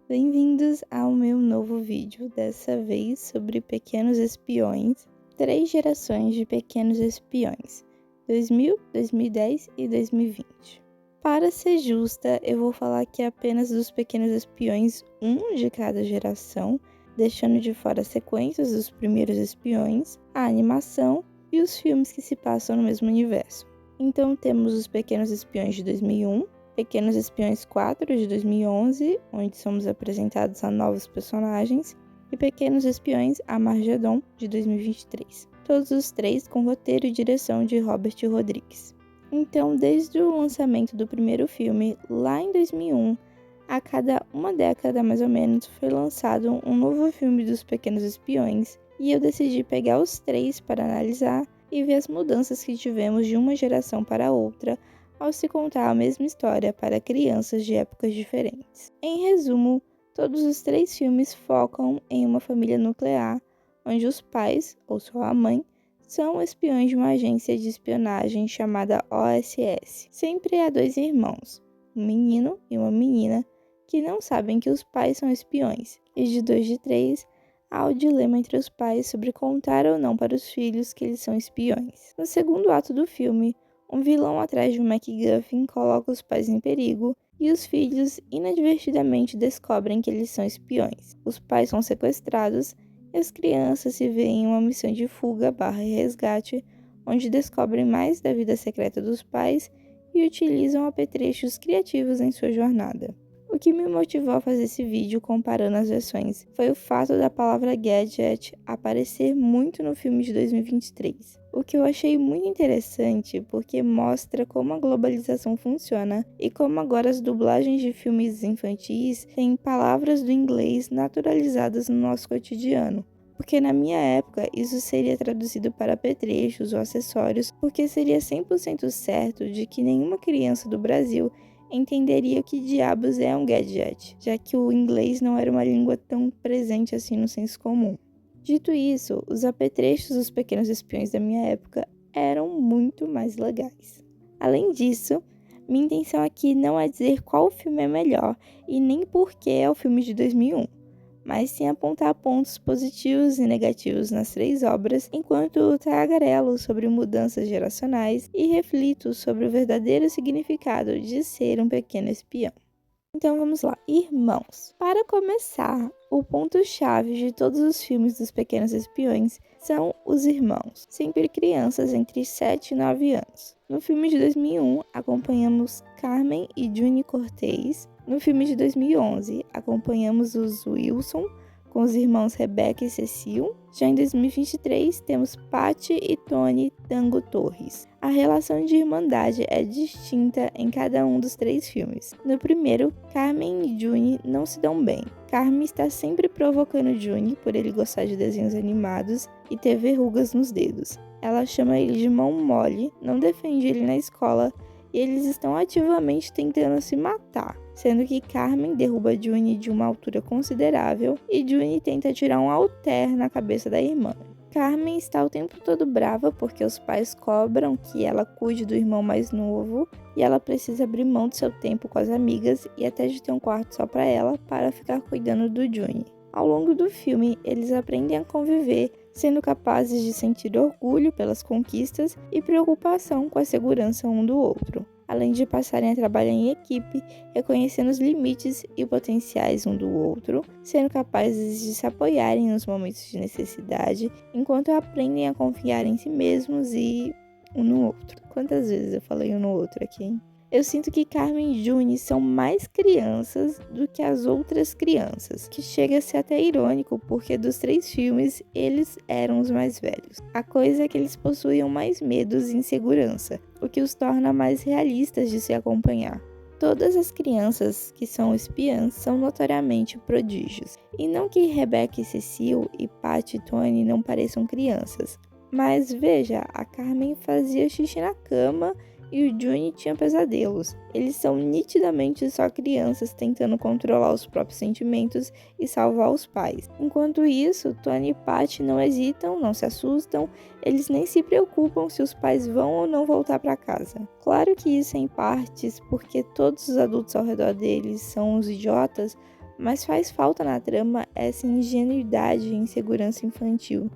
Bem-vindos ao meu novo vídeo, dessa vez sobre Pequenos Espiões, 3 gerações de Pequenos Espiões, 2000, 2010 e 2020. Para ser justa, eu vou falar aqui apenas dos Pequenos Espiões, um de cada geração, deixando de fora as sequências dos primeiros espiões, a animação e os filmes que se passam no mesmo universo. Então temos os Pequenos Espiões de 2001, Pequenos Espiões 4 de 2011, onde somos apresentados a novos personagens, e Pequenos Espiões Armagedon de 2023. Todos os 3 com roteiro e direção de Robert Rodrigues. Então, desde o lançamento do primeiro filme, lá em 2001, a cada uma década mais ou menos, foi lançado um novo filme dos Pequenos Espiões, e eu decidi pegar os 3 para analisar e ver as mudanças que tivemos de uma geração para outra, ao se contar a mesma história para crianças de épocas diferentes. Em resumo, todos os 3 filmes focam em uma família nuclear, onde os pais, ou só a mãe, são espiões de uma agência de espionagem chamada OSS. Sempre há 2 irmãos, um menino e uma menina, que não sabem que os pais são espiões, e de 2 de 3, há o dilema entre os pais sobre contar ou não para os filhos que eles são espiões. No segundo ato do filme, um vilão atrás de um MacGuffin coloca os pais em perigo e os filhos inadvertidamente descobrem que eles são espiões. Os pais são sequestrados e as crianças se veem em uma missão de fuga/resgate, onde descobrem mais da vida secreta dos pais e utilizam apetrechos criativos em sua jornada. O que me motivou a fazer esse vídeo comparando as versões foi o fato da palavra gadget aparecer muito no filme de 2023. O que eu achei muito interessante porque mostra como a globalização funciona e como agora as dublagens de filmes infantis têm palavras do inglês naturalizadas no nosso cotidiano. Porque na minha época isso seria traduzido para apetrechos ou acessórios, porque seria 100% certo de que nenhuma criança do Brasil entenderia o que diabos é um gadget, já que o inglês não era uma língua tão presente assim no senso comum. Dito isso, os apetrechos dos Pequenos Espiões da minha época eram muito mais legais. Além disso, minha intenção aqui não é dizer qual filme é melhor e nem por que é o filme de 2001, mas sim apontar pontos positivos e negativos nas 3 obras, enquanto tagarelo sobre mudanças geracionais e reflito sobre o verdadeiro significado de ser um pequeno espião. Então vamos lá, irmãos. Para começar, o ponto-chave de todos os filmes dos Pequenos Espiões são os irmãos, sempre crianças entre 7 e 9 anos. No filme de 2001, acompanhamos Carmen e Juni Cortez. No filme de 2011, acompanhamos os Wilson, com os irmãos Rebecca e Cecil. Já em 2023, temos Patty e Tony Tango Torres. A relação de irmandade é distinta em cada um dos 3 filmes. No primeiro, Carmen e Juni não se dão bem. Carmen está sempre provocando Juni por ele gostar de desenhos animados e ter verrugas nos dedos. Ela chama ele de mão mole, não defende ele na escola e eles estão ativamente tentando se matar, sendo que Carmen derruba Juni de uma altura considerável e Juni tenta tirar um halter na cabeça da irmã. Carmen está o tempo todo brava porque os pais cobram que ela cuide do irmão mais novo e ela precisa abrir mão do seu tempo com as amigas e até de ter um quarto só para ela para ficar cuidando do Juni. Ao longo do filme, eles aprendem a conviver, sendo capazes de sentir orgulho pelas conquistas e preocupação com a segurança um do outro, além de passarem a trabalhar em equipe, reconhecendo os limites e potenciais um do outro, sendo capazes de se apoiarem nos momentos de necessidade, enquanto aprendem a confiar em si mesmos e um no outro. Quantas vezes eu falei um no outro aqui, hein? Eu sinto que Carmen e Juni são mais crianças do que as outras crianças, que chega a ser até irônico, porque dos 3 filmes, eles eram os mais velhos. A coisa é que eles possuíam mais medos e insegurança, o que os torna mais realistas de se acompanhar. Todas as crianças que são espiãs são notoriamente prodígios, e não que Rebecca e Cecil e Patty e Tony não pareçam crianças, mas veja, a Carmen fazia xixi na cama e o Juni tinha pesadelos. Eles são nitidamente só crianças tentando controlar os próprios sentimentos e salvar os pais. Enquanto isso, Tony e Patty não hesitam, não se assustam, eles nem se preocupam se os pais vão ou não voltar para casa. Claro que isso é em partes porque todos os adultos ao redor deles são uns idiotas, mas faz falta na trama essa ingenuidade e insegurança infantil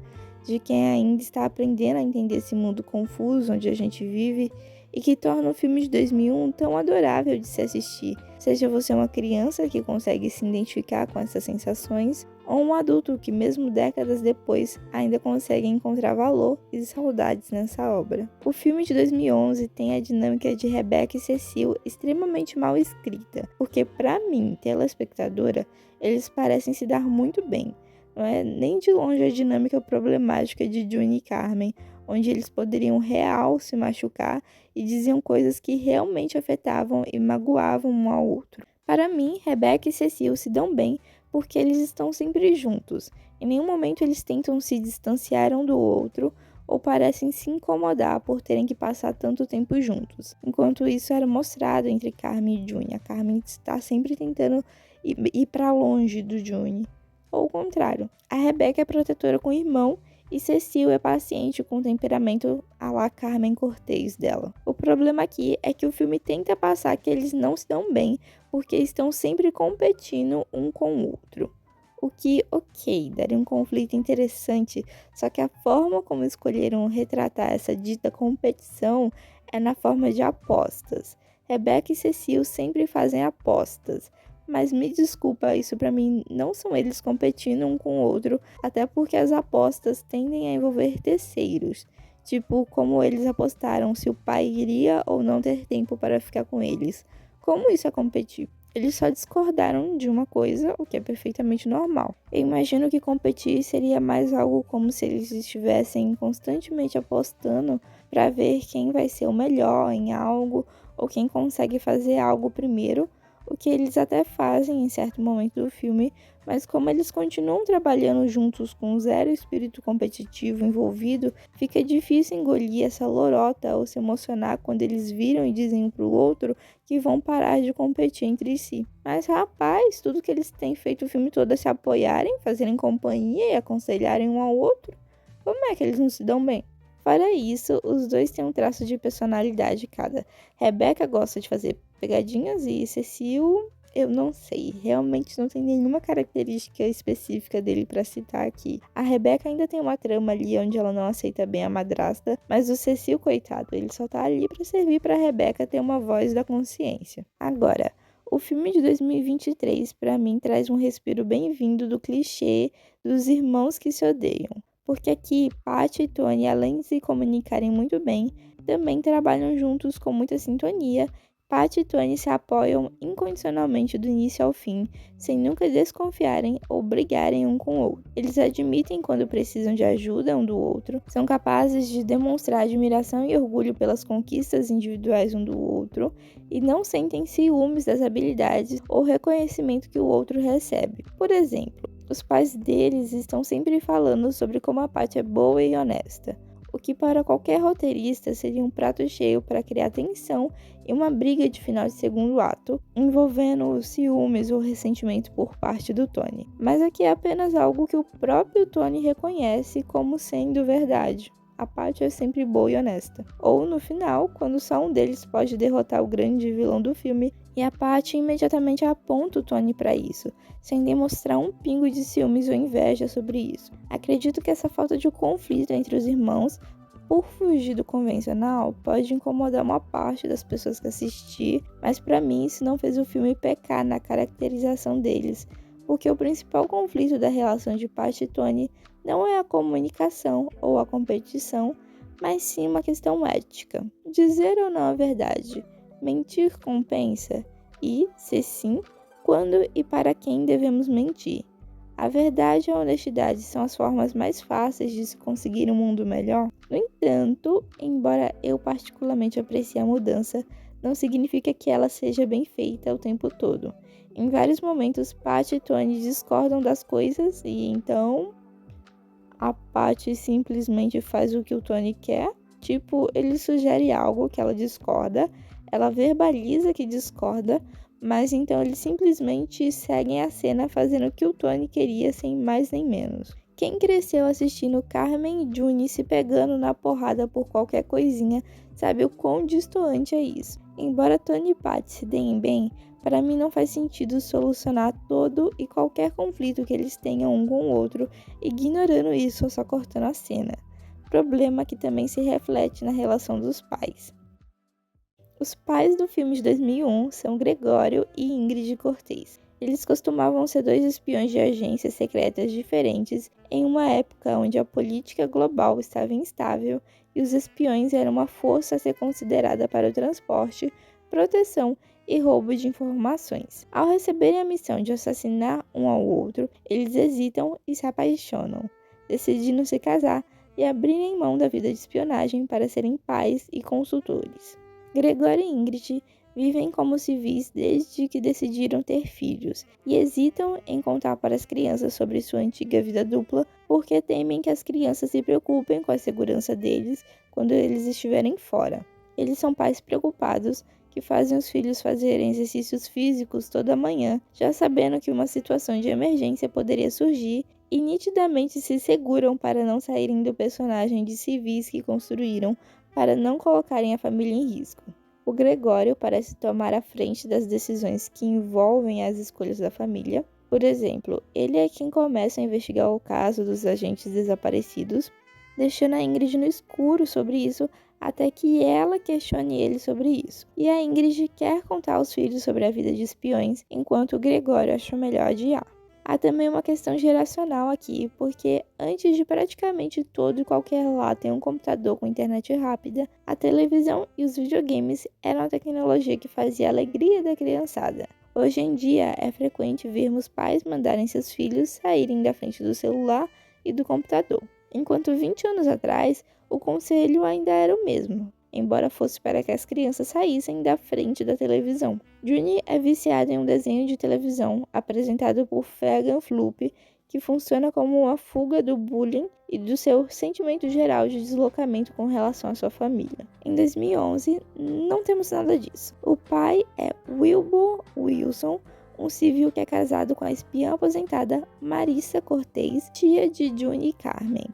de quem ainda está aprendendo a entender esse mundo confuso onde a gente vive e que torna o filme de 2001 tão adorável de se assistir, seja você uma criança que consegue se identificar com essas sensações ou um adulto que mesmo décadas depois ainda consegue encontrar valor e saudades nessa obra. O filme de 2011 tem a dinâmica de Rebecca e Cecil extremamente mal escrita, porque para mim, telespectadora, eles parecem se dar muito bem. Não é nem de longe a dinâmica problemática de June e Carmen, onde eles poderiam real se machucar e diziam coisas que realmente afetavam e magoavam um ao outro. Para mim, Rebecca e Cecil se dão bem porque eles estão sempre juntos. Em nenhum momento eles tentam se distanciar um do outro ou parecem se incomodar por terem que passar tanto tempo juntos. Enquanto isso era mostrado entre Carmen e June. A Carmen está sempre tentando ir para longe do June. Ou o contrário, a Rebecca é protetora com o irmão e Cecil é paciente com o temperamento à la Carmen Cortez dela. O problema aqui é que o filme tenta passar que eles não se dão bem porque estão sempre competindo um com o outro. O que, ok, daria um conflito interessante, só que a forma como escolheram retratar essa dita competição é na forma de apostas. Rebecca e Cecil sempre fazem apostas. Mas me desculpa, isso pra mim não são eles competindo um com o outro, até porque as apostas tendem a envolver terceiros. Tipo, como eles apostaram se o pai iria ou não ter tempo para ficar com eles. Como isso é competir? Eles só discordaram de uma coisa, o que é perfeitamente normal. Eu imagino que competir seria mais algo como se eles estivessem constantemente apostando para ver quem vai ser o melhor em algo ou quem consegue fazer algo primeiro, o que eles até fazem em certo momento do filme, mas como eles continuam trabalhando juntos com zero espírito competitivo envolvido, fica difícil engolir essa lorota ou se emocionar quando eles viram e dizem um pro outro que vão parar de competir entre si. Mas rapaz, tudo que eles têm feito o filme todo é se apoiarem, fazerem companhia e aconselharem um ao outro. Como é que eles não se dão bem? Fora isso, os dois têm um traço de personalidade cada. Rebecca gosta de fazer pegadinhas e Cecil, eu não sei, realmente não tem nenhuma característica específica dele para citar aqui. A Rebecca ainda tem uma trama ali onde ela não aceita bem a madrasta, mas o Cecil, coitado, ele só tá ali para servir para Rebecca ter uma voz da consciência. Agora, o filme de 2023 para mim traz um respiro bem-vindo do clichê dos irmãos que se odeiam. Porque aqui, Patty e Tony, além de se comunicarem muito bem, também trabalham juntos com muita sintonia. Patty e Tony se apoiam incondicionalmente do início ao fim, sem nunca desconfiarem ou brigarem um com o outro. Eles admitem quando precisam de ajuda um do outro, são capazes de demonstrar admiração e orgulho pelas conquistas individuais um do outro e não sentem ciúmes das habilidades ou reconhecimento que o outro recebe. Por exemplo, os pais deles estão sempre falando sobre como a Patty é boa e honesta, o que para qualquer roteirista seria um prato cheio para criar tensão e uma briga de final de segundo ato, envolvendo ciúmes ou ressentimento por parte do Tony. Mas aqui é apenas algo que o próprio Tony reconhece como sendo verdade. A Patty é sempre boa e honesta. Ou no final, quando só um deles pode derrotar o grande vilão do filme, e a Patty imediatamente aponta o Tony para isso, sem demonstrar um pingo de ciúmes ou inveja sobre isso. Acredito que essa falta de conflito entre os irmãos, por fugir do convencional, pode incomodar uma parte das pessoas que assistir, mas para mim isso não fez o filme pecar na caracterização deles, porque o principal conflito da relação de Patty e Tony não é a comunicação ou a competição, mas sim uma questão ética. Dizer ou não a verdade, mentir compensa? E, se sim, quando e para quem devemos mentir? A verdade e a honestidade são as formas mais fáceis de se conseguir um mundo melhor? No entanto, embora eu particularmente aprecie a mudança, não significa que ela seja bem feita o tempo todo. Em vários momentos, Patty e Tony discordam das coisas e então a Patty simplesmente faz o que o Tony quer. Tipo, ele sugere algo que ela discorda, ela verbaliza que discorda, mas então eles simplesmente seguem a cena fazendo o que o Tony queria sem mais nem menos. Quem cresceu assistindo Carmen e June se pegando na porrada por qualquer coisinha sabe o quão distoante é isso. Embora Tony e Patty se deem bem, Para mim não faz sentido solucionar todo e qualquer conflito que eles tenham um com o outro, ignorando isso ou só cortando a cena. Problema que também se reflete na relação dos pais. Os pais do filme de 2001 são Gregório e Ingrid Cortez. Eles costumavam ser dois espiões de agências secretas diferentes em uma época onde a política global estava instável e os espiões eram uma força a ser considerada para o transporte, proteção e roubo de informações. Ao receberem a missão de assassinar um ao outro, eles hesitam e se apaixonam, decidindo se casar e abrirem mão da vida de espionagem para serem pais e consultores. Gregório e Ingrid vivem como civis desde que decidiram ter filhos e hesitam em contar para as crianças sobre sua antiga vida dupla porque temem que as crianças se preocupem com a segurança deles quando eles estiverem fora. Eles são pais preocupados que fazem os filhos fazerem exercícios físicos toda manhã, já sabendo que uma situação de emergência poderia surgir e nitidamente se seguram para não saírem do personagem de civis que construíram para não colocarem a família em risco. O Gregório parece tomar a frente das decisões que envolvem as escolhas da família. Por exemplo, ele é quem começa a investigar o caso dos agentes desaparecidos, deixando a Ingrid no escuro sobre isso até que ela questione ele sobre isso. E a Ingrid quer contar aos filhos sobre a vida de espiões, enquanto o Gregório acha melhor adiar. Há também uma questão geracional aqui, porque antes de praticamente todo e qualquer lar ter um computador com internet rápida, a televisão e os videogames eram a tecnologia que fazia a alegria da criançada. Hoje em dia, é frequente vermos pais mandarem seus filhos saírem da frente do celular e do computador. Enquanto 20 anos atrás, o conselho ainda era o mesmo, embora fosse para que as crianças saíssem da frente da televisão. Juni é viciado em um desenho de televisão apresentado por Fegan Floop, que funciona como uma fuga do bullying e do seu sentimento geral de deslocamento com relação à sua família. Em 2011, não temos nada disso. O pai é Wilbur Wilson, um civil que é casado com a espiã aposentada Marissa Cortez, tia de Juni e Carmen.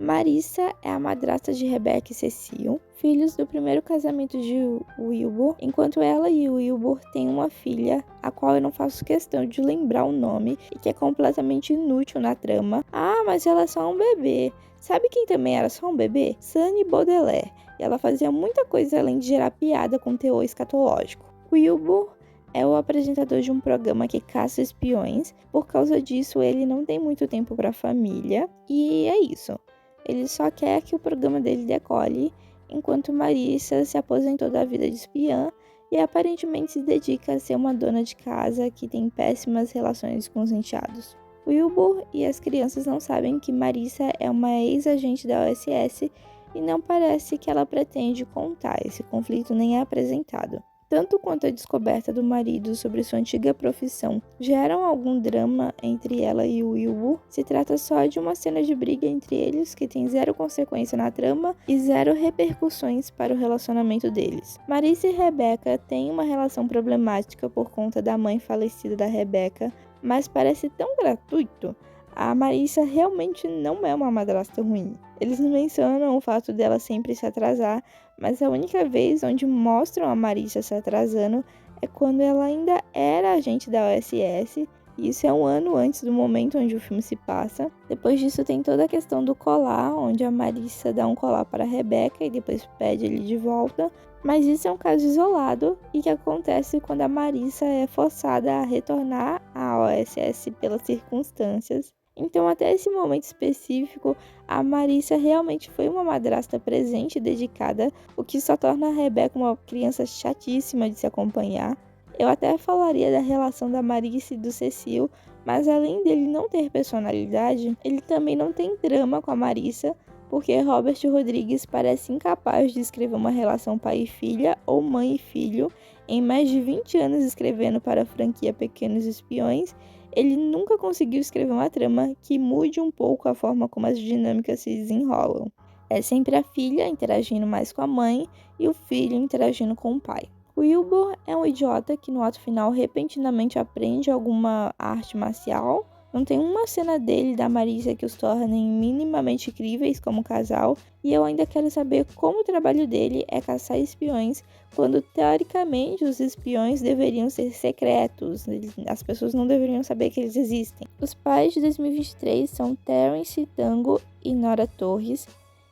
Marissa é a madrasta de Rebecca e Cecil, filhos do primeiro casamento de Wilbur, enquanto ela e Wilbur têm uma filha, a qual eu não faço questão de lembrar o nome e que é completamente inútil na trama. Ah, mas ela é só um bebê. Sabe quem também era só um bebê? Sunny Baudelaire. E ela fazia muita coisa além de gerar piada com teor escatológico. Wilbur é o apresentador de um programa que caça espiões. Por causa disso, ele não tem muito tempo para a família. E é isso. Ele só quer que o programa dele decole, enquanto Marissa se aposentou da vida de espiã e aparentemente se dedica a ser uma dona de casa que tem péssimas relações com os enteados. Wilbur e as crianças não sabem que Marissa é uma ex-agente da OSS e não parece que ela pretende contar, esse conflito nem é apresentado. Tanto quanto a descoberta do marido sobre sua antiga profissão geram algum drama entre ela e o Wilbur, se trata só de uma cena de briga entre eles que tem zero consequência na trama e zero repercussões para o relacionamento deles. Marissa e Rebecca têm uma relação problemática por conta da mãe falecida da Rebecca, mas parece tão gratuito. A Marissa realmente não é uma madrasta ruim. Eles mencionam o fato dela sempre se atrasar, mas a única vez onde mostram a Marissa se atrasando é quando ela ainda era agente da OSS, e isso é um ano antes do momento onde o filme se passa. Depois disso tem toda a questão do colar, onde a Marissa dá um colar para a Rebecca e depois pede ele de volta, mas isso é um caso isolado e que acontece quando a Marissa é forçada a retornar à OSS pelas circunstâncias. Então, até esse momento específico, a Marissa realmente foi uma madrasta presente e dedicada, o que só torna a Rebecca uma criança chatíssima de se acompanhar. Eu até falaria da relação da Marissa e do Cecil, mas além dele não ter personalidade, ele também não tem drama com a Marissa, porque Robert Rodrigues parece incapaz de escrever uma relação pai e filha ou mãe e filho. Em mais de 20 anos escrevendo para a franquia Pequenos Espiões, ele nunca conseguiu escrever uma trama que mude um pouco a forma como as dinâmicas se desenrolam. É sempre a filha interagindo mais com a mãe e o filho interagindo com o pai. Wilbur é um idiota que no ato final repentinamente aprende alguma arte marcial, Não tem uma cena dele e da Marissa que os tornem minimamente críveis como casal, e eu ainda quero saber como o trabalho dele é caçar espiões, quando teoricamente os espiões deveriam ser secretos, as pessoas não deveriam saber que eles existem. Os pais de 2023 são Terence Tango e Nora Torres,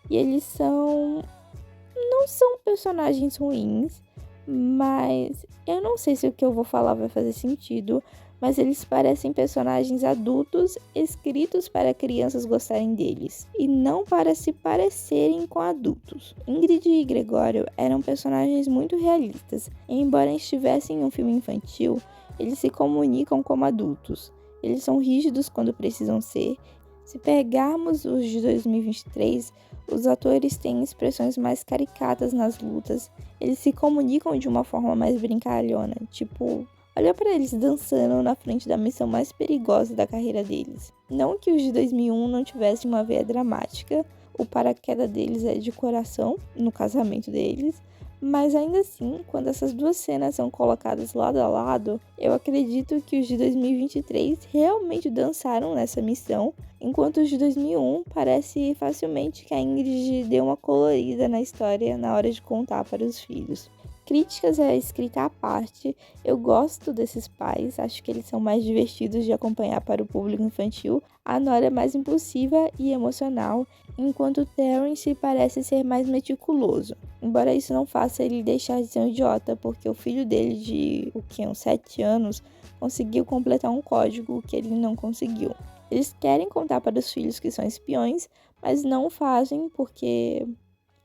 e eles não são personagens ruins, mas eu não sei se o que eu vou falar vai fazer sentido, mas eles parecem personagens adultos escritos para crianças gostarem deles, e não para se parecerem com adultos. Ingrid e Gregório eram personagens muito realistas, e embora estivessem em um filme infantil, eles se comunicam como adultos. Eles são rígidos quando precisam ser. Se pegarmos os de 2023, os atores têm expressões mais caricatas nas lutas, eles se comunicam de uma forma mais brincalhona, tipo, olha para eles dançando na frente da missão mais perigosa da carreira deles. Não que os de 2001 não tivessem uma veia dramática, o paraquedas deles é de coração, no casamento deles, mas ainda assim, quando essas duas cenas são colocadas lado a lado, eu acredito que os de 2023 realmente dançaram nessa missão, enquanto os de 2001 parece facilmente que a Ingrid deu uma colorida na história na hora de contar para os filhos. Críticas à escrita à parte, eu gosto desses pais, acho que eles são mais divertidos de acompanhar para o público infantil. A Nora é mais impulsiva e emocional, enquanto Terence parece ser mais meticuloso. Embora isso não faça ele deixar de ser um idiota, porque o filho dele de, uns 7 anos, conseguiu completar um código que ele não conseguiu. Eles querem contar para os filhos que são espiões, mas não fazem porque,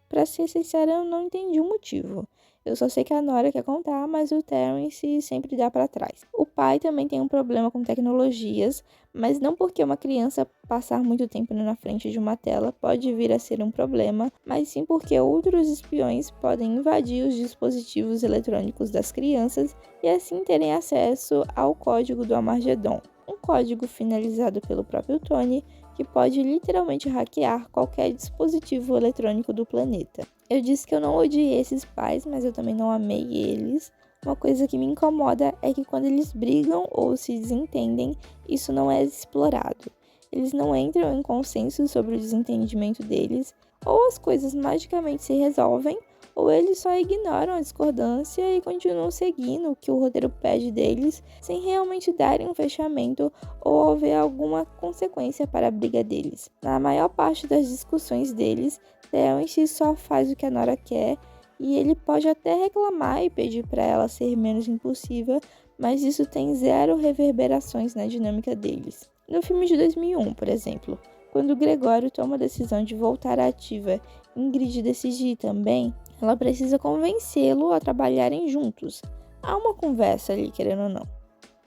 para ser sincera, eu não entendi o motivo. Eu só sei que a Nora quer contar, mas o Terence sempre dá para trás. O pai também tem um problema com tecnologias, mas não porque uma criança passar muito tempo na frente de uma tela pode vir a ser um problema, mas sim porque outros espiões podem invadir os dispositivos eletrônicos das crianças e assim terem acesso ao código do Armagedon, um código finalizado pelo próprio Tony que pode literalmente hackear qualquer dispositivo eletrônico do planeta. Eu disse que eu não odiei esses pais, mas eu também não amei eles. Uma coisa que me incomoda é que quando eles brigam ou se desentendem, isso não é explorado. Eles não entram em consenso sobre o desentendimento deles, ou as coisas magicamente se resolvem, ou eles só ignoram a discordância e continuam seguindo o que o roteiro pede deles, sem realmente darem um fechamento ou haver alguma consequência para a briga deles. Na maior parte das discussões deles, Terence só faz o que a Nora quer, e ele pode até reclamar e pedir para ela ser menos impulsiva, mas isso tem zero reverberações na dinâmica deles. No filme de 2001, por exemplo, quando Gregório toma a decisão de voltar à ativa e Ingrid decide ir também, ela precisa convencê-lo a trabalharem juntos. Há uma conversa ali, querendo ou não.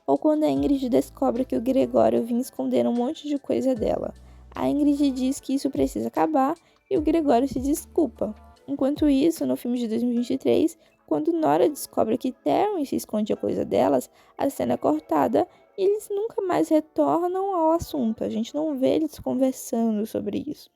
Ou quando a Ingrid descobre que o Gregório vinha esconder um monte de coisa dela. A Ingrid diz que isso precisa acabar e o Gregório se desculpa. Enquanto isso, no filme de 2023, quando Nora descobre que Terence esconde a coisa delas, a cena é cortada e eles nunca mais retornam ao assunto. A gente não vê eles conversando sobre isso.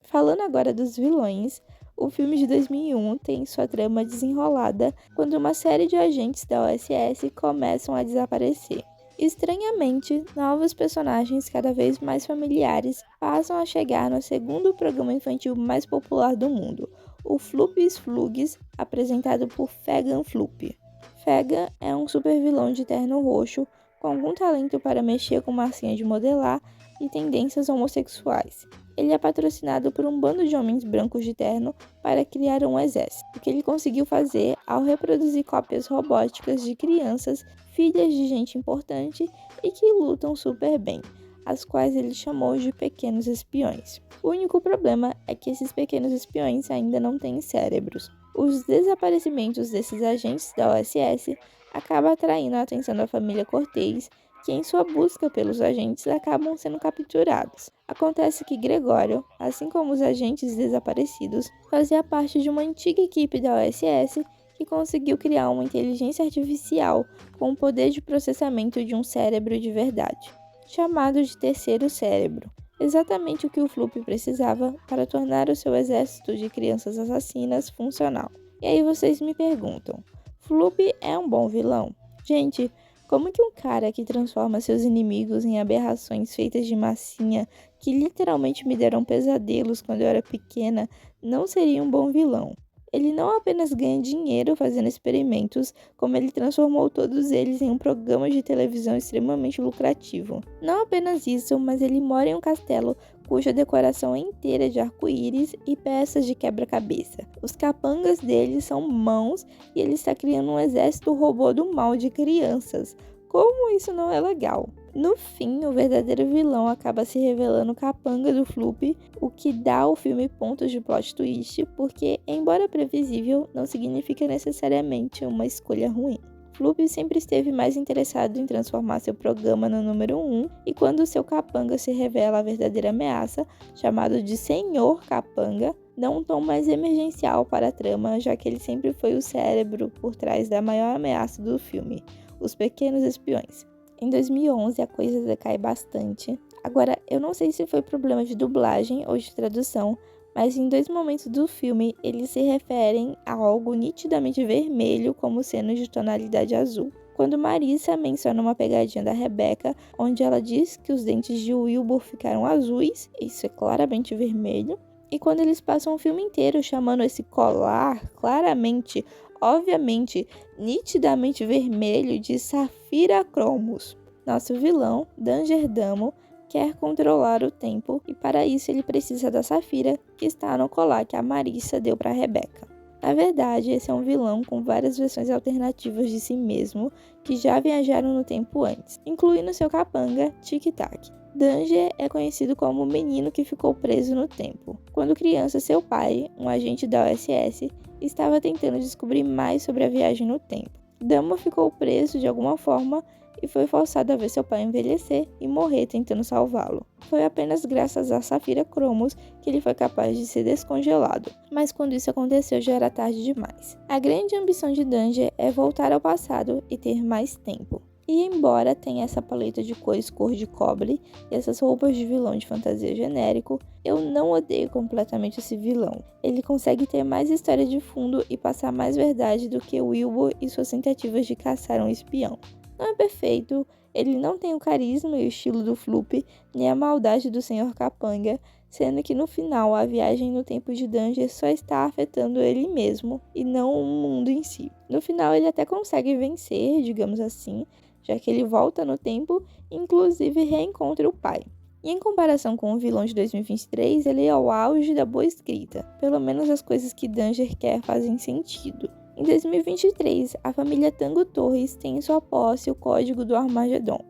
Falando agora dos vilões, o filme de 2001 tem sua trama desenrolada quando uma série de agentes da OSS começam a desaparecer. Estranhamente, novos personagens cada vez mais familiares passam a chegar no segundo programa infantil mais popular do mundo, o Floopy's Flugs, apresentado por Fagan Floop. Fagan é um super vilão de terno roxo, com algum talento para mexer com massinha de modelar e tendências homossexuais. Ele é patrocinado por um bando de homens brancos de terno para criar um exército, o que ele conseguiu fazer ao reproduzir cópias robóticas de crianças, filhas de gente importante e que lutam super bem, as quais ele chamou de pequenos espiões. O único problema é que esses pequenos espiões ainda não têm cérebros. Os desaparecimentos desses agentes da OSS acabam atraindo a atenção da família Cortez, que em sua busca pelos agentes acabam sendo capturados. Acontece que Gregório, assim como os agentes desaparecidos, fazia parte de uma antiga equipe da OSS que conseguiu criar uma inteligência artificial com o poder de processamento de um cérebro de verdade, chamado de terceiro cérebro, exatamente o que o Floop precisava para tornar o seu exército de crianças assassinas funcional. E aí vocês me perguntam, Floop é um bom vilão? Gente, Como que um cara que transforma seus inimigos em aberrações feitas de massinha, que literalmente me deram pesadelos quando eu era pequena, não seria um bom vilão? Ele não apenas ganha dinheiro fazendo experimentos, como ele transformou todos eles em um programa de televisão extremamente lucrativo. Não apenas isso, mas ele mora em um castelo cuja decoração é inteira de arco-íris e peças de quebra-cabeça. Os capangas dele são mãos e ele está criando um exército robô do mal de crianças. Como isso não é legal? No fim, o verdadeiro vilão acaba se revelando o capanga do Floop, o que dá ao filme pontos de plot twist, porque, embora previsível, não significa necessariamente uma escolha ruim. Floop sempre esteve mais interessado em transformar seu programa no número 1, e quando seu capanga se revela a verdadeira ameaça, chamado de Senhor Capanga, dá um tom mais emergencial para a trama, já que ele sempre foi o cérebro por trás da maior ameaça do filme, os Pequenos Espiões. Em 2011 a coisa decai bastante. Agora, eu não sei se foi problema de dublagem ou de tradução, mas em 2 momentos do filme eles se referem a algo nitidamente vermelho como sendo de tonalidade azul. Quando Marissa menciona uma pegadinha da Rebecca, onde ela diz que os dentes de Wilbur ficaram azuis, isso é claramente vermelho. E quando eles passam o filme inteiro chamando esse colar claramente, obviamente, nitidamente vermelho de Safira Cromos. Nosso vilão, Danger Damo, quer controlar o tempo e para isso ele precisa da Safira, que está no colar que a Marissa deu para Rebecca. Na verdade, esse é um vilão com várias versões alternativas de si mesmo que já viajaram no tempo antes, incluindo seu capanga, Tic Tac. Danger é conhecido como o menino que ficou preso no tempo. Quando criança, seu pai, um agente da OSS, estava tentando descobrir mais sobre a viagem no tempo. Damo ficou preso de alguma forma e foi forçado a ver seu pai envelhecer e morrer tentando salvá-lo. Foi apenas graças a Safira Cromos que ele foi capaz de ser descongelado, mas quando isso aconteceu já era tarde demais. A grande ambição de Danger é voltar ao passado e ter mais tempo. E embora tenha essa paleta de cores cor de cobre e essas roupas de vilão de fantasia genérico, eu não odeio completamente esse vilão. Ele consegue ter mais história de fundo e passar mais verdade do que Wilbur e suas tentativas de caçar um espião. Não é perfeito, ele não tem o carisma e o estilo do Floop, nem a maldade do Senhor Capanga, sendo que no final a viagem no tempo de Danger só está afetando ele mesmo e não o mundo em si. No final ele até consegue vencer, digamos assim, já que ele volta no tempo e inclusive reencontra o pai. E em comparação com o vilão de 2023, ele é o auge da boa escrita. Pelo menos as coisas que Danger quer fazem sentido. Em 2023, a família Tango Torres tem em sua posse o código do Armagedon,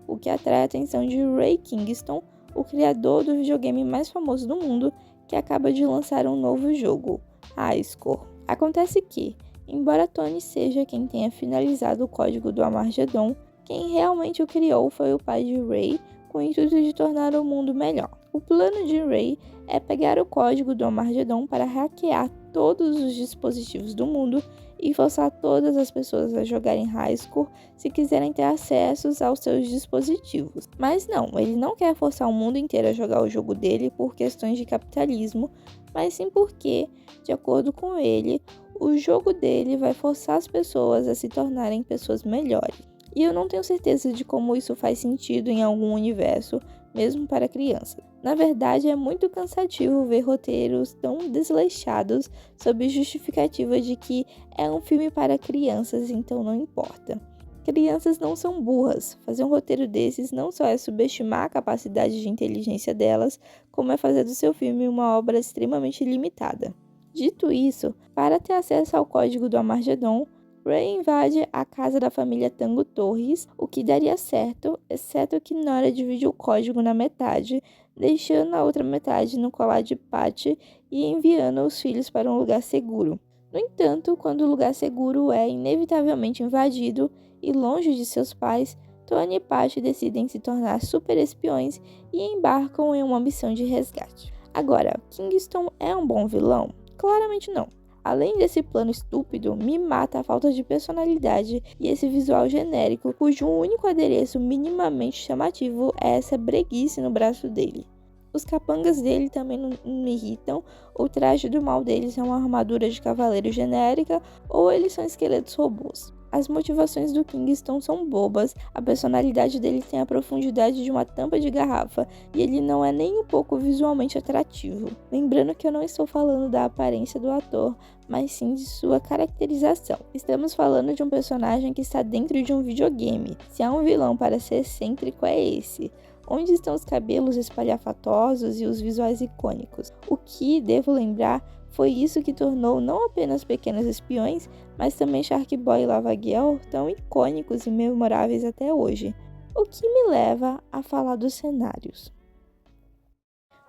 o que atrai a atenção de Ray Kingston, o criador do videogame mais famoso do mundo, que acaba de lançar um novo jogo, Highscore. Acontece que, embora Tony seja quem tenha finalizado o código do Armagedon, quem realmente o criou foi o pai de Ray, com o intuito de tornar o mundo melhor. O plano de Ray é pegar o código do Armagedon para hackear todos os dispositivos do mundo e forçar todas as pessoas a jogarem Highscore se quiserem ter acessos aos seus dispositivos. Mas não, ele não quer forçar o mundo inteiro a jogar o jogo dele por questões de capitalismo, mas sim porque, de acordo com ele, o jogo dele vai forçar as pessoas a se tornarem pessoas melhores. E eu não tenho certeza de como isso faz sentido em algum universo, mesmo para crianças. Na verdade, é muito cansativo ver roteiros tão desleixados sob justificativa de que é um filme para crianças, então não importa. Crianças não são burras. Fazer um roteiro desses não só é subestimar a capacidade de inteligência delas, como é fazer do seu filme uma obra extremamente limitada. Dito isso, para ter acesso ao código do Armagedon, Ray invade a casa da família Tango Torres, o que daria certo, exceto que Nora divide o código na metade, deixando a outra metade no colar de Patty e enviando os filhos para um lugar seguro. No entanto, quando o lugar seguro é inevitavelmente invadido e longe de seus pais, Tony e Patty decidem se tornar super espiões e embarcam em uma missão de resgate. Agora, Kingston é um bom vilão? Claramente não. Além desse plano estúpido, me mata a falta de personalidade e esse visual genérico, cujo único adereço minimamente chamativo é essa breguice no braço dele. Os capangas dele também não me irritam, o traje do mal deles é uma armadura de cavaleiro genérica ou eles são esqueletos robôs. As motivações do Kingston são bobas, a personalidade dele tem a profundidade de uma tampa de garrafa e ele não é nem um pouco visualmente atrativo. Lembrando que eu não estou falando da aparência do ator, mas sim de sua caracterização. Estamos falando de um personagem que está dentro de um videogame. Se há um vilão para ser excêntrico, é esse. Onde estão os cabelos espalhafatosos e os visuais icônicos? O que, devo lembrar, foi isso que tornou não apenas Pequenos Espiões, mas também Shark Boy e Lava Girl tão icônicos e memoráveis até hoje. O que me leva a falar dos cenários.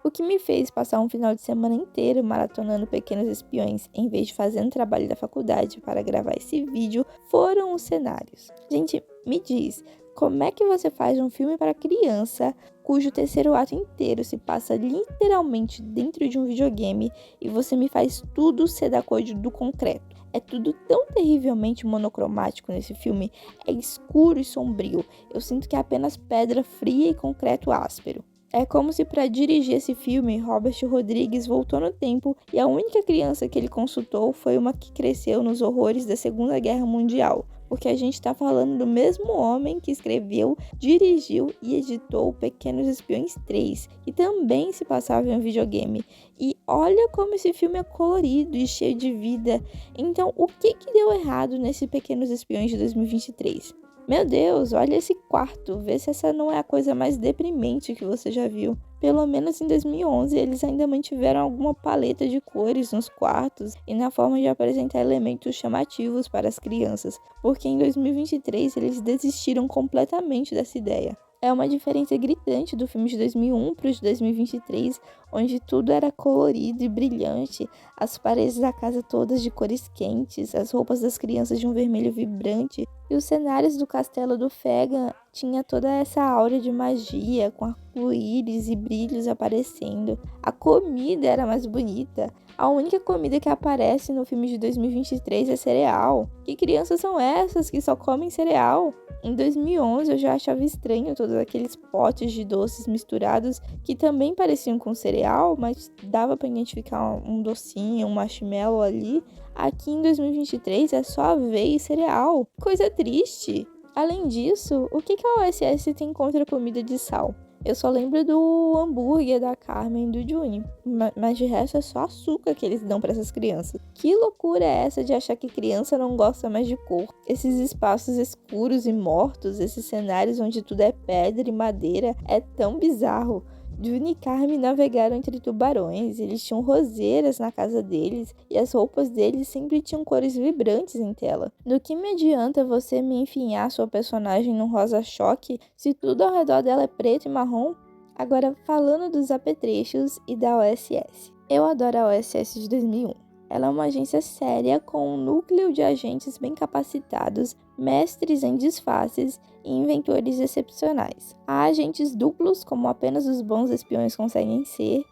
O que me fez passar um final de semana inteiro maratonando Pequenos Espiões, em vez de fazendo trabalho da faculdade para gravar esse vídeo, foram os cenários. Gente, me diz, como é que você faz um filme para criança cujo terceiro ato inteiro se passa literalmente dentro de um videogame e você me faz tudo ser da cor do concreto? É tudo tão terrivelmente monocromático nesse filme, é escuro e sombrio. Eu sinto que é apenas pedra fria e concreto áspero. É como se para dirigir esse filme, Robert Rodrigues voltou no tempo e a única criança que ele consultou foi uma que cresceu nos horrores da Segunda Guerra Mundial, porque a gente está falando do mesmo homem que escreveu, dirigiu e editou Pequenos Espiões 3, que também se passava em um videogame. E olha como esse filme é colorido e cheio de vida. Então, o que deu errado nesse Pequenos Espiões de 2023? Meu Deus, olha esse quarto, vê se essa não é a coisa mais deprimente que você já viu. Pelo menos em 2011 eles ainda mantiveram alguma paleta de cores nos quartos e na forma de apresentar elementos chamativos para as crianças, porque em 2023 eles desistiram completamente dessa ideia. É uma diferença gritante do filme de 2001 para o de 2023, onde tudo era colorido e brilhante, as paredes da casa todas de cores quentes, as roupas das crianças de um vermelho vibrante, e os cenários do castelo do Fegan tinha toda essa aura de magia, com arco-íris e brilhos aparecendo. A comida era mais bonita. A única comida que aparece no filme de 2023 é cereal. Que crianças são essas que só comem cereal? Em 2011 eu já achava estranho todos aqueles potes de doces misturados que também pareciam com cereal, mas dava para identificar um docinho, um marshmallow ali. Aqui em 2023 é só aveia e cereal. Coisa triste. Além disso, o que a OSS tem contra a comida de sal? Eu só lembro do hambúrguer da Carmen e do Juni, mas de resto é só açúcar que eles dão para essas crianças. Que loucura é essa de achar que criança não gosta mais de cor? Esses espaços escuros e mortos, esses cenários onde tudo é pedra e madeira, é tão bizarro. Juni e Carmen navegaram entre tubarões, eles tinham roseiras na casa deles e as roupas deles sempre tinham cores vibrantes em tela. Do que me adianta você me enfiar sua personagem num rosa-choque se tudo ao redor dela é preto e marrom? Agora, falando dos apetrechos e da OSS. Eu adoro a OSS de 2001. Ela é uma agência séria com um núcleo de agentes bem capacitados, mestres em disfarces e inventores excepcionais. Há agentes duplos, como apenas os bons espiões conseguem ser,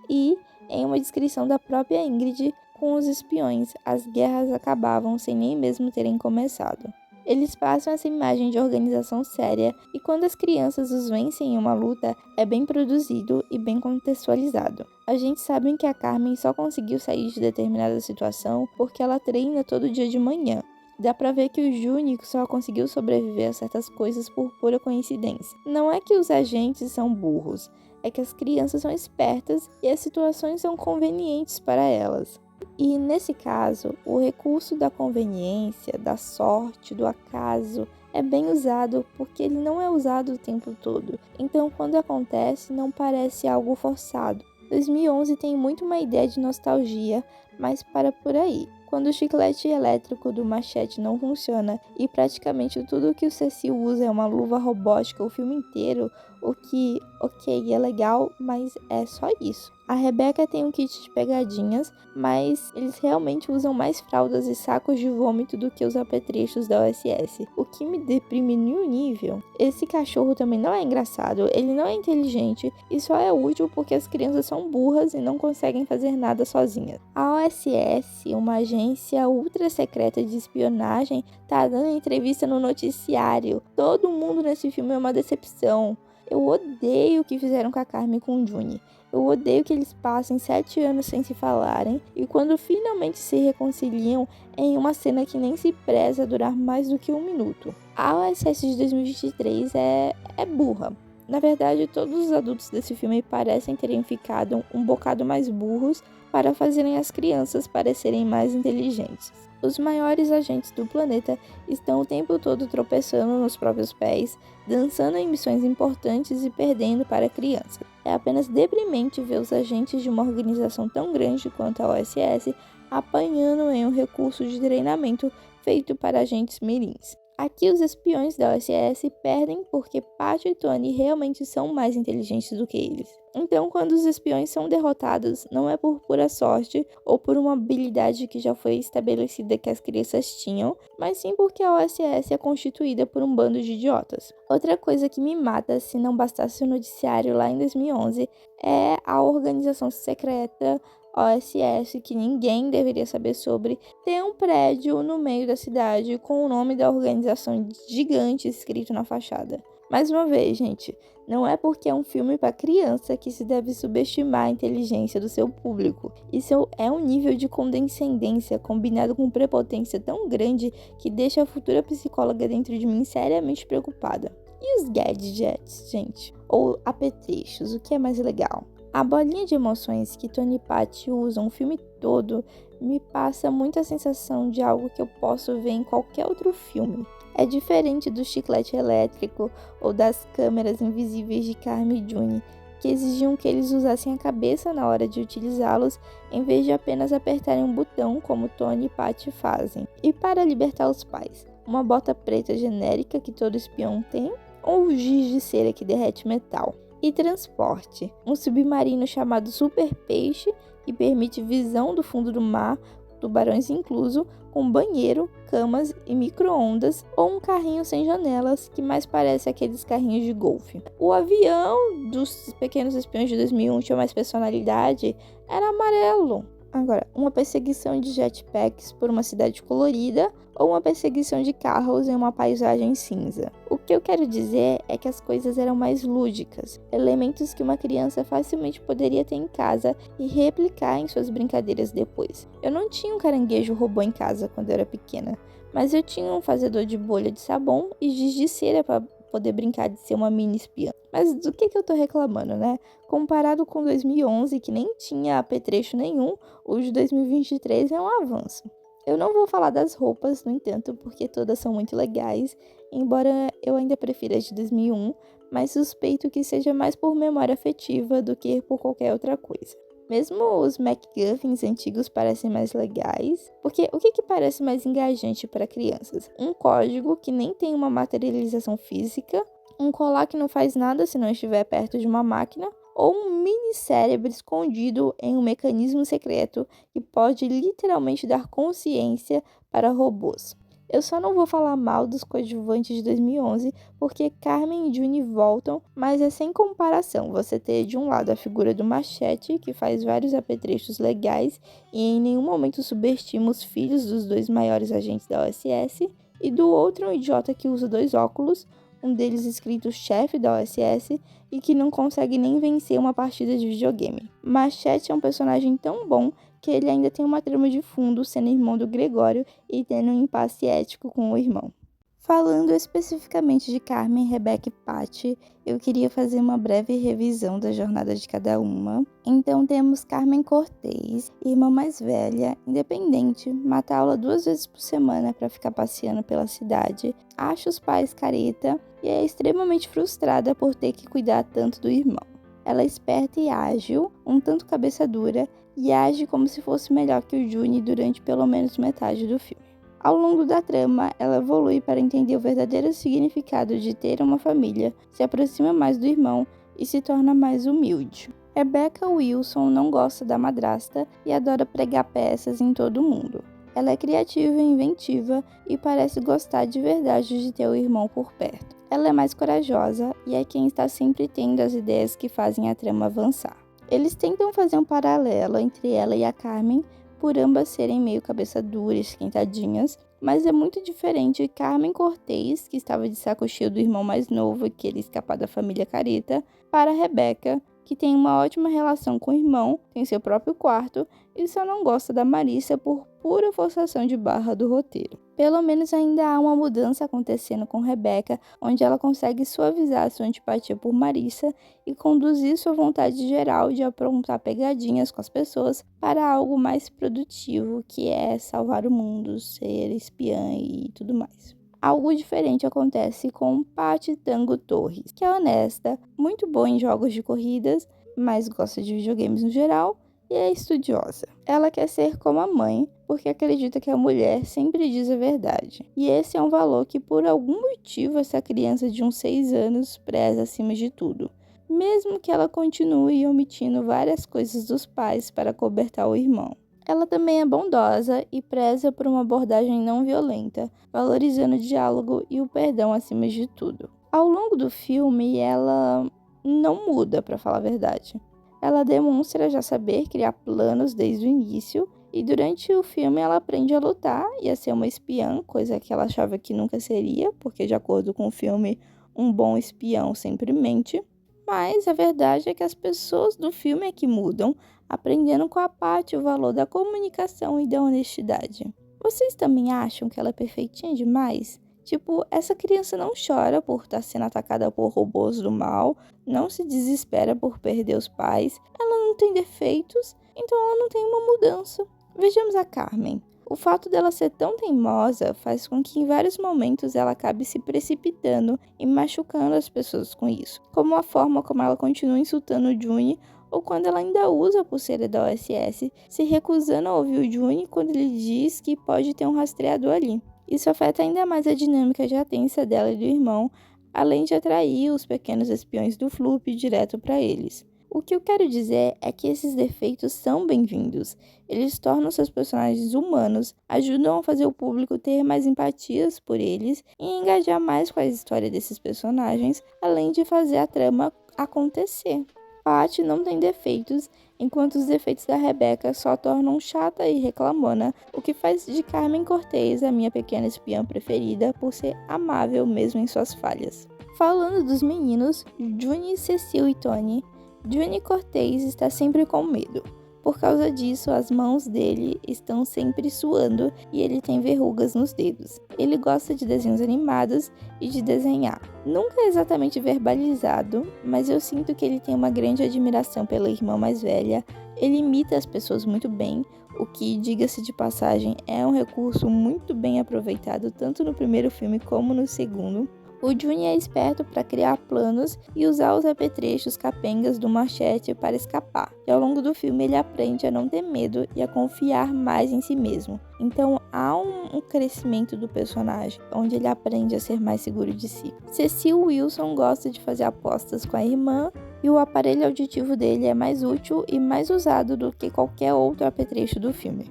e, em uma descrição da própria Ingrid, com os espiões, as guerras acabavam sem nem mesmo terem começado. Eles passam essa imagem de organização séria e quando as crianças os vencem em uma luta, é bem produzido e bem contextualizado. A gente sabe que a Carmen só conseguiu sair de determinada situação porque ela treina todo dia de manhã. Dá pra ver que o Juni só conseguiu sobreviver a certas coisas por pura coincidência. Não é que os agentes são burros, é que as crianças são espertas e as situações são convenientes para elas. E nesse caso, o recurso da conveniência, da sorte, do acaso é bem usado porque ele não é usado o tempo todo. Então, quando acontece, não parece algo forçado. 2011 tem muito uma ideia de nostalgia, mas para por aí. Quando o chiclete elétrico do Machete não funciona e praticamente tudo que o Cecil usa é uma luva robótica o filme inteiro, o que, ok, é legal, mas é só isso. A Rebecca tem um kit de pegadinhas, mas eles realmente usam mais fraldas e sacos de vômito do que os apetrechos da OSS, o que me deprime em um nível. Esse cachorro também não é engraçado, ele não é inteligente e só é útil porque as crianças são burras e não conseguem fazer nada sozinhas. A OSS, uma agência ultra secreta de espionagem, tá dando entrevista no noticiário. Todo mundo nesse filme é uma decepção. Eu odeio o que fizeram com a Carmen e com o Juni. Eu odeio que eles passem 7 anos sem se falarem e quando finalmente se reconciliam é em uma cena que nem se preza a durar mais do que 1 minuto. A OSS de 2023 é burra. Na verdade, todos os adultos desse filme parecem terem ficado um bocado mais burros para fazerem as crianças parecerem mais inteligentes. Os maiores agentes do planeta estão o tempo todo tropeçando nos próprios pés, dançando em missões importantes e perdendo para crianças. É apenas deprimente ver os agentes de uma organização tão grande quanto a OSS apanhando em um recurso de treinamento feito para agentes mirins. Aqui os espiões da OSS perdem porque Patty e Tony realmente são mais inteligentes do que eles. Então, quando os espiões são derrotados, não é por pura sorte ou por uma habilidade que já foi estabelecida que as crianças tinham, mas sim porque a OSS é constituída por um bando de idiotas. Outra coisa que me mata, se não bastasse o noticiário lá em 2011, é a organização secreta OSS, que ninguém deveria saber sobre, ter um prédio no meio da cidade com o nome da organização gigante escrito na fachada. Mais uma vez, gente, não é porque é um filme para criança que se deve subestimar a inteligência do seu público. Isso é um nível de condescendência combinado com prepotência tão grande que deixa a futura psicóloga dentro de mim seriamente preocupada. E os gadgets, gente? Ou apetrechos, o que é mais legal? A bolinha de emoções que Tony e Patty usam o filme todo me passa muita sensação de algo que eu posso ver em qualquer outro filme. É diferente do chiclete elétrico ou das câmeras invisíveis de Carmen e June, que exigiam que eles usassem a cabeça na hora de utilizá-los, em vez de apenas apertarem um botão como Tony e Patty fazem. E para libertar os pais, uma bota preta genérica que todo espião tem, ou um giz de cera que derrete metal. E transporte, um submarino chamado Super Peixe, que permite visão do fundo do mar, tubarões incluso, com banheiro, camas e micro-ondas, ou um carrinho sem janelas, que mais parece aqueles carrinhos de golfe. O avião dos Pequenos Espiões de 2001 tinha mais personalidade, era amarelo. Agora, uma perseguição de jetpacks por uma cidade colorida ou uma perseguição de carros em uma paisagem cinza. O que eu quero dizer é que as coisas eram mais lúdicas, elementos que uma criança facilmente poderia ter em casa e replicar em suas brincadeiras depois. Eu não tinha um caranguejo robô em casa quando eu era pequena, mas eu tinha um fazedor de bolha de sabão e giz de cera para poder brincar de ser uma mini espiã. Mas do que eu tô reclamando, né? Comparado com 2011, que nem tinha apetrecho nenhum, o de 2023 é um avanço. Eu não vou falar das roupas, no entanto, porque todas são muito legais, embora eu ainda prefira as de 2001, mas suspeito que seja mais por memória afetiva do que por qualquer outra coisa. Mesmo os MacGuffins antigos parecem mais legais, porque o que parece mais engajante para crianças? Um código que nem tem uma materialização física, um colar que não faz nada se não estiver perto de uma máquina, ou um mini cérebro escondido em um mecanismo secreto que pode literalmente dar consciência para robôs. Eu só não vou falar mal dos coadjuvantes de 2011, porque Carmen e June voltam, mas é sem comparação você ter de um lado a figura do Machete, que faz vários apetrechos legais e em nenhum momento subestima os filhos dos dois maiores agentes da OSS, e do outro um idiota que usa 2 óculos, um deles escrito chefe da OSS, e que não consegue nem vencer uma partida de videogame. Machete é um personagem tão bom que ele ainda tem uma trama de fundo sendo irmão do Gregório e tendo um impasse ético com o irmão. Falando especificamente de Carmen, Rebecca e Patty, eu queria fazer uma breve revisão da jornada de cada uma. Então temos Carmen Cortez, irmã mais velha, independente, mata aula 2 vezes por semana para ficar passeando pela cidade, acha os pais careta e é extremamente frustrada por ter que cuidar tanto do irmão. Ela é esperta e ágil, um tanto cabeça dura, e age como se fosse melhor que o June durante pelo menos metade do filme. Ao longo da trama, ela evolui para entender o verdadeiro significado de ter uma família, se aproxima mais do irmão e se torna mais humilde. Rebecca Wilson não gosta da madrasta e adora pregar peças em todo mundo. Ela é criativa e inventiva e parece gostar de verdade de ter o irmão por perto. Ela é mais corajosa e é quem está sempre tendo as ideias que fazem a trama avançar. Eles tentam fazer um paralelo entre ela e a Carmen, por ambas serem meio cabeça dura e esquentadinhas, mas é muito diferente Carmen Cortez, que estava de saco cheio do irmão mais novo e queria escapar da família careta, para Rebecca, que tem uma ótima relação com o irmão, tem seu próprio quarto e só não gosta da Marissa por pura forçação de barra do roteiro. Pelo menos ainda há uma mudança acontecendo com Rebecca, onde ela consegue suavizar sua antipatia por Marissa e conduzir sua vontade geral de aprontar pegadinhas com as pessoas para algo mais produtivo, que é salvar o mundo, ser espiã e tudo mais. Algo diferente acontece com Paty Tango Torres, que é honesta, muito boa em jogos de corridas, mas gosta de videogames no geral, e é estudiosa. Ela quer ser como a mãe, porque acredita que a mulher sempre diz a verdade. E esse é um valor que, por algum motivo, essa criança de uns 6 anos preza acima de tudo. Mesmo que ela continue omitindo várias coisas dos pais para cobertar o irmão. Ela também é bondosa e preza por uma abordagem não violenta, valorizando o diálogo e o perdão acima de tudo. Ao longo do filme, ela não muda, para falar a verdade. Ela demonstra já saber criar planos desde o início, e durante o filme ela aprende a lutar e a ser uma espiã, coisa que ela achava que nunca seria, porque de acordo com o filme, um bom espião sempre mente. Mas a verdade é que as pessoas do filme é que mudam, aprendendo com a Paty o valor da comunicação e da honestidade. Vocês também acham que ela é perfeitinha demais? Tipo, essa criança não chora por estar sendo atacada por robôs do mal, não se desespera por perder os pais, ela não tem defeitos, então ela não tem uma mudança. Vejamos a Carmen. O fato dela ser tão teimosa faz com que em vários momentos ela acabe se precipitando e machucando as pessoas com isso, como a forma como ela continua insultando o Juni, ou quando ela ainda usa a pulseira da OSS, se recusando a ouvir o Juni quando ele diz que pode ter um rastreador ali. Isso afeta ainda mais a dinâmica já tensa dela e do irmão, além de atrair os pequenos espiões do Floop direto para eles. O que eu quero dizer é que esses defeitos são bem-vindos. Eles tornam seus personagens humanos, ajudam a fazer o público ter mais empatias por eles e engajar mais com a história desses personagens, além de fazer a trama acontecer. Paty não tem defeitos, enquanto os defeitos da Rebecca só tornam chata e reclamona, o que faz de Carmen Cortez a minha pequena espiã preferida por ser amável mesmo em suas falhas. Falando dos meninos, Juni, Cecil e Tony, Juni Cortez está sempre com medo. Por causa disso, as mãos dele estão sempre suando e ele tem verrugas nos dedos. Ele gosta de desenhos animados e de desenhar. Nunca é exatamente verbalizado, mas eu sinto que ele tem uma grande admiração pela irmã mais velha. Ele imita as pessoas muito bem, o que, diga-se de passagem, é um recurso muito bem aproveitado tanto no primeiro filme como no segundo. O Juni é esperto para criar planos e usar os apetrechos capengas do Machete para escapar. E ao longo do filme ele aprende a não ter medo e a confiar mais em si mesmo. Então há um crescimento do personagem, onde ele aprende a ser mais seguro de si. Cecil Wilson gosta de fazer apostas com a irmã e o aparelho auditivo dele é mais útil e mais usado do que qualquer outro apetrecho do filme.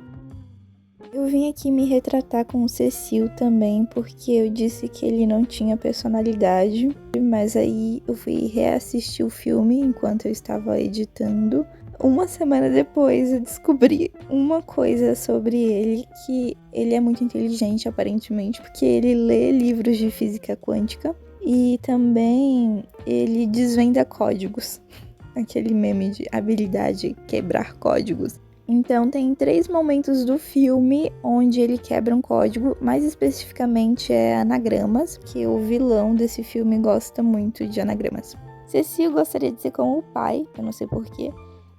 Eu vim aqui me retratar com o Cecil também, porque eu disse que ele não tinha personalidade, mas aí eu fui reassistir o filme enquanto eu estava editando. Uma semana depois eu descobri uma coisa sobre ele, que ele é muito inteligente aparentemente, porque ele lê livros de física quântica e também ele desvenda códigos. Aquele meme de habilidade quebrar códigos. Então tem 3 momentos do filme onde ele quebra um código, mais especificamente é anagramas, que o vilão desse filme gosta muito de anagramas. Cecil gostaria de ser como o pai, eu não sei porquê.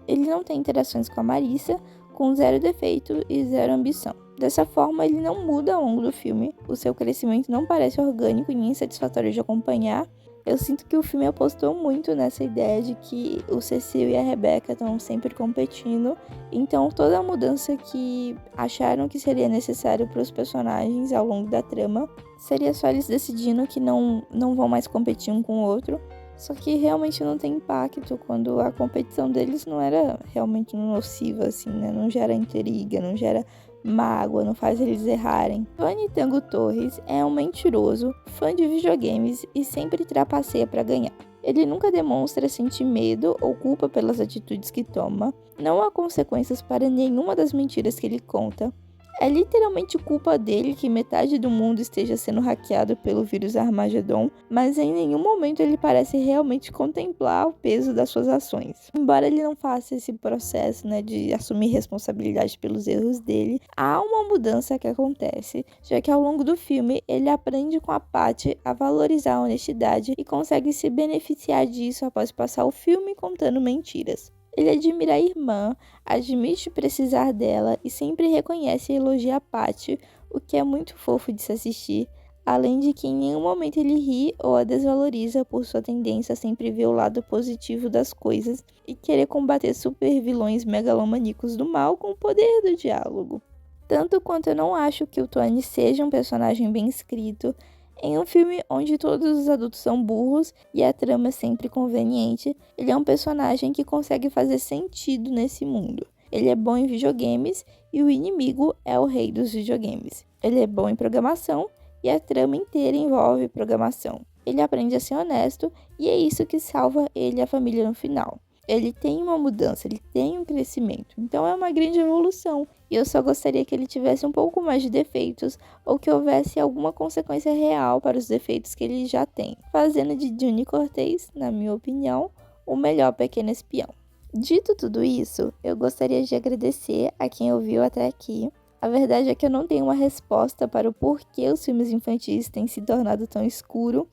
Ele não tem interações com a Marissa, com 0 defeito e 0 ambição. Dessa forma, ele não muda ao longo do filme, o seu crescimento não parece orgânico e nem satisfatório de acompanhar. Eu sinto que o filme apostou muito nessa ideia de que o Cecil e a Rebecca estão sempre competindo. Então toda a mudança que acharam que seria necessário para os personagens ao longo da trama seria só eles decidindo que não vão mais competir um com o outro. Só que realmente não tem impacto quando a competição deles não era realmente nociva, assim, né? Não gera intriga, não gera mágoa, não faz eles errarem. Tony Tango Torres é um mentiroso, fã de videogames e sempre trapaceia para ganhar. Ele nunca demonstra sentir medo ou culpa pelas atitudes que toma. Não há consequências para nenhuma das mentiras que ele conta. É literalmente culpa dele que metade do mundo esteja sendo hackeado pelo vírus Armagedon, mas em nenhum momento ele parece realmente contemplar o peso das suas ações. Embora ele não faça esse processo, de assumir responsabilidade pelos erros dele, há uma mudança que acontece, já que ao longo do filme ele aprende com a Patty a valorizar a honestidade e consegue se beneficiar disso após passar o filme contando mentiras. Ele admira a irmã, admite precisar dela e sempre reconhece e elogia a Patty, o que é muito fofo de se assistir, além de que em nenhum momento ele ri ou a desvaloriza por sua tendência a sempre ver o lado positivo das coisas e querer combater super vilões megalomaníacos do mal com o poder do diálogo. Tanto quanto eu não acho que o Tony seja um personagem bem escrito, em um filme onde todos os adultos são burros e a trama é sempre conveniente, ele é um personagem que consegue fazer sentido nesse mundo. Ele é bom em videogames e o inimigo é o rei dos videogames. Ele é bom em programação e a trama inteira envolve programação. Ele aprende a ser honesto e é isso que salva ele e a família no final. Ele tem uma mudança, ele tem um crescimento, então é uma grande evolução. E eu só gostaria que ele tivesse um pouco mais de defeitos ou que houvesse alguma consequência real para os defeitos que ele já tem, fazendo de Juni Cortez, na minha opinião, o melhor pequeno espião. Dito tudo isso, eu gostaria de agradecer a quem ouviu até aqui. A verdade é que eu não tenho uma resposta para o porquê os filmes infantis têm se tornado tão escuros,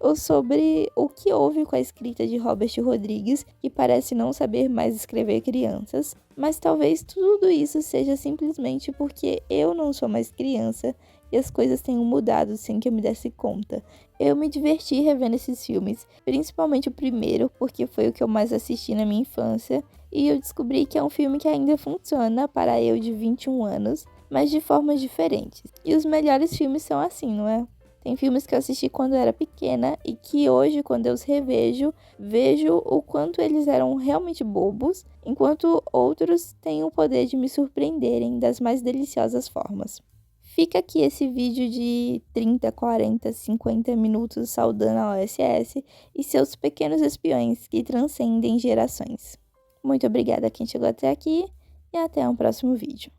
ou sobre o que houve com a escrita de Robert Rodrigues, que parece não saber mais escrever crianças, mas talvez tudo isso seja simplesmente porque eu não sou mais criança e as coisas tenham mudado sem que eu me desse conta. Eu me diverti revendo esses filmes, principalmente o primeiro, porque foi o que eu mais assisti na minha infância, e eu descobri que é um filme que ainda funciona para eu de 21 anos, mas de formas diferentes. E os melhores filmes são assim, não é? Tem filmes que eu assisti quando eu era pequena e que hoje, quando eu os revejo, vejo o quanto eles eram realmente bobos, enquanto outros têm o poder de me surpreenderem das mais deliciosas formas. Fica aqui esse vídeo de 30, 40, 50 minutos saudando a OSS e seus pequenos espiões que transcendem gerações. Muito obrigada a quem chegou até aqui e até um próximo vídeo.